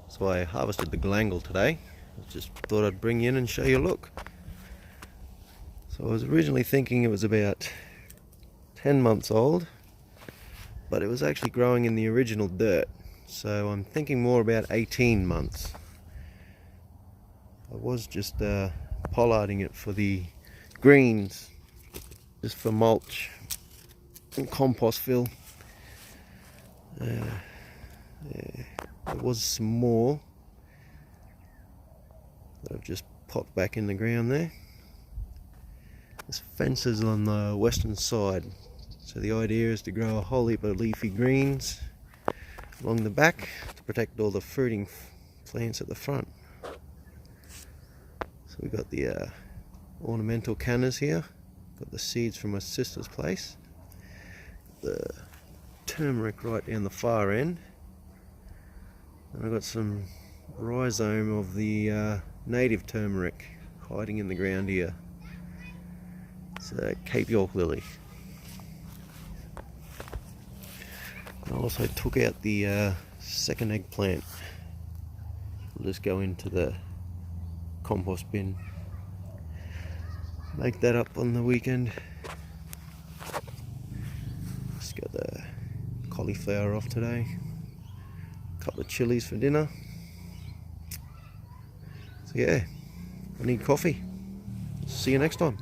So I harvested the galangal today. I just thought I'd bring you in and show you a look. So I was originally thinking it was about 10 months old, but it was actually growing in the original dirt. So I'm thinking more about 18 months. I was just pollarding it for the greens, just for mulch and compost fill. There was some more that I've just popped back in the ground there. This fence is on the western side, so the idea is to grow a whole heap of leafy greens along the back to protect all the fruiting plants at the front. So we've got the ornamental cannas here, got the seeds from my sister's place, the turmeric right down the far end, and I've got some rhizome of the native turmeric hiding in the ground here. It's a Cape York lily. I also took out the second eggplant. We'll just go into the compost bin, make that up on the weekend. Just got the cauliflower off today, a couple of chilies for dinner. So yeah, I need coffee. See you next time.